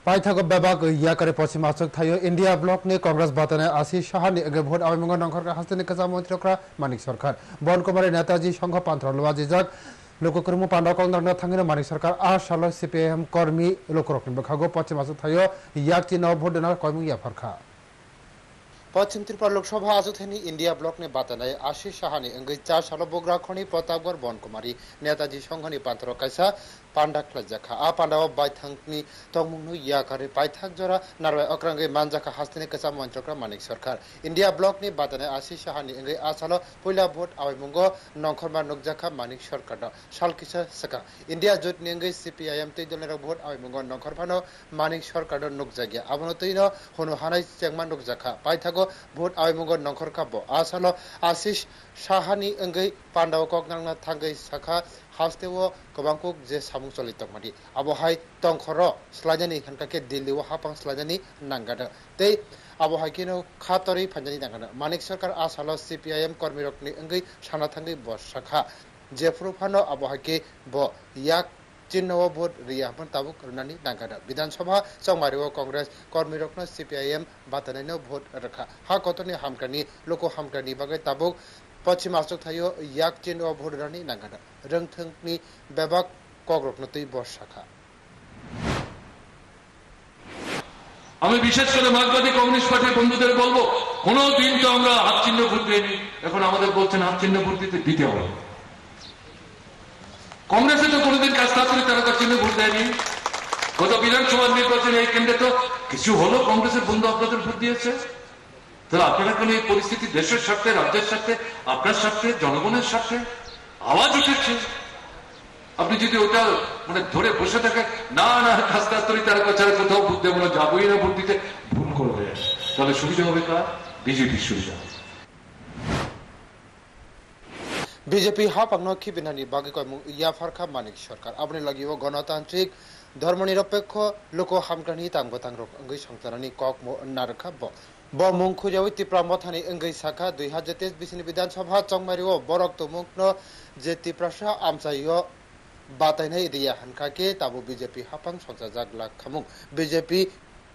पाइथागो बेबाग याकरे पश्चिम आचक थायो India block ने कांग्रेस बातने आशीष शाहानी अगे भोट आवेमंग नंखर का हस्ते कसा मंत्रीक्रा मानिक सरकार बन कुमारी नेताजी संघ पांथर लवाजी जग लोककर्मु पांडा कलना थांगिनो मानिक सरकार आ साल सीपीएम कर्मी लोकरकनि बखागो पश्चिम आचक थायो याकति नव भोट देना कयमु या फरखा पश्चिम त्रिपुरा लोकसभा आजुथेनी इंडिया ब्लॉक ने बातनाय आशीष शाहानी अंगै 4 साल बोग्रा खनि प्रतापगढ़ बनकुमारी नेताजी संघनि पांथर कैसा पांडा खलजाखा आ पांडाव बायथांनि तंमुनु याकारे पाइथाक जरा नारवाय अक्रांगै मानजाखा हास्तिनि कसा मंत्रक्रा मानिक सरकार इंडिया ब्लॉक ने बातनाय आशीष शाहानी अंगै आ साल पहिला भोट आवेमुंगो नंखरमा नुकजाखा मानिक सरकार सालकिसा सका इंडिया जुटनि अंगै सीपीआईएम तैदलनेर भोट आवेमुंगो नंखरफानो मानिक सरकार नुकजागिया आबनो तैनो होनो हानाय चेंगमा नुकजाखा पाइथागो भोट आवेमुंगो नंखरखाबो आ साल आशीष शाहानी अंगै पांडाव कगनांना थांगै साखा हास्तेवो गोबांखौ जे सामुं चलितकमादि आबहाय तंखर स्लाइजानि खानकाके दिल्लीव हापां स्लाइजानि नांगाद तै आबहाय किनो खातरि फानजानि नांगाद मानिक सरकार आ साल सीपीआईएम कर्मीरकनि अंगै साना थांगै बसाखा जेफ्रुफानो आबहायके ब याक चिन्नव भोट रियापन ताबुक रनानि नांगाद विधानसभा चौमारिव कांग्रेस कर्मीरकनो सीपीआईएम बातनायनो भोट रखा हा कतनि हामक्रानि लोको हामक्रानि बागै ताबुक पश्चिम आचक थायो याक चिन्नव भोट रनानि नांगाद रंथंनि बेबाक कग्रकनतै बसाखा আমি বিশেষ করে মার্কসবাদী কমিউনিস্ট পার্টির বন্ধুদের বলবো কোনো দিন তো আমরা হাত চিহ্ন ভোট দেইনি এখন আমাদের বলছেন হাত চিহ্ন ভোট দিতে হবে কংগ্রেসে তো কোনোদিন কাজ তাড়াতাড়ি তারা চিহ্ন ভোট দেয়নি গত বিধানসভা নির্বাচনে এই কেন্দ্রে তো কিছু হলো কংগ্রেসের বন্ধু আপনাদের ভোট দিয়েছে তাহলে আপনারা কেন এই পরিস্থিতি দেশের স্বার্থে রাজ্যের স্বার্থে আপনার স্বার্থে জনগণের স্বার্থে আওয়াজ উঠেছে আপনি যদি ওটা মানে ধরে বসে থাকেন না না কাজ তাড়াতাড়ি তারা ছাড়া কোথাও ভোট দেবো না যাবোই না ভোট দিতে ভুল করবে তাহলে সুবিধা হবে কার বিজেপির সুবিধা बीजेपी हापांगनो खिबिनानि बागै कयमु या फरखा मानिक सरकार आबनि लागियो गणतान्त्रिक धर्मनिरपेक्ष लोक हामग्रानि तांगबतां रक अंगै संसारनि कक नारखा ब मुंखुरियावि तिप्रा मथानि अंगै साखा 2023 बिसिनि विधानसभा चंगमारिओ बरक तमुकनो जे तिप्रासा आमसायो बातायनाय दिया हनकाके ताबु बीजेपी हापां संसाजाक लाख खामुं बीजेपी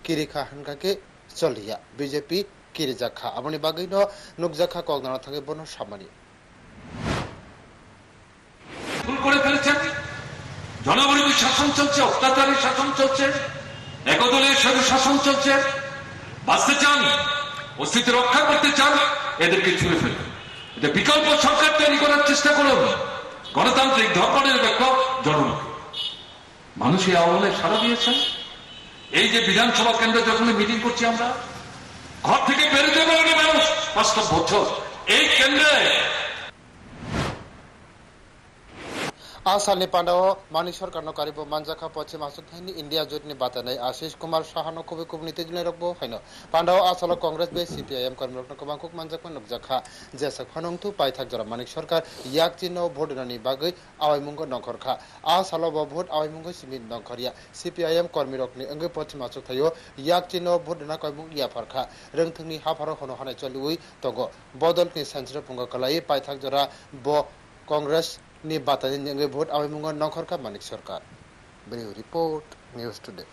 किरिखा हनकाके चलिया बीजेपी किरिजाखा आबनि बागैनो नुकजाखा कगनाना थाङै बनो सामानि ভুল করে ফেলেছেন জনবিরোধী শাসন চলছে অত্যাচারী শাসন চলছে একদলীয় শাসন চলছে বাঁচতে চান অস্তিত্ব রক্ষা করতে চান এদেরকে ছুঁড়ে ফেলুন এটা বিকল্প সরকার তৈরি করার চেষ্টা করুন গণতান্ত্রিক ধর্মনিরপেক্ষ জনমুখী মানুষ এই আহ্বানে সাড়া দিয়েছেন এই যে বিধানসভা কেন্দ্রে যখন মিটিং করছি আমরা ঘর থেকে বেরোতে পারেনি মানুষ ৫ বছর এই কেন্দ্রে आसालनि पांडाव मानिक सरकारनो कारिबो मानजाखा पश्चिम आसुथाइनि इंडिया जुटनि बातानाय आशीष कुमार शाहानो कबि कुबनि तेजने रखबो हायनो पांडाव आसाल कांग्रेस बे सीपीआईएम कर्मरकनो कबांकुक मानजाखा नुकजाखा जेसाक फानंथु पाइथाक जरा मानिक सरकार याक चिन्ह भोट दानि बागै आवायमुंग नखरखा आसाल ब भोट आवायमुंग सिमिन नखरिया सीपीआईएम कर्मरकनि अंगै पश्चिम आसुथायो याक चिन्ह भोट दाना कयमुंग या फरखा रोंथोंनि हाफारो होनो हानाय चलिउइ तगो बदलनि सेन्सर फुंगा कलाई पाइथाक जरा ब कांग्रेस नि बातानि अंगै भोट आवायमुंग नखरखा मानिक सरकार ब्रिउ रिपोर्ट न्यूज टुडे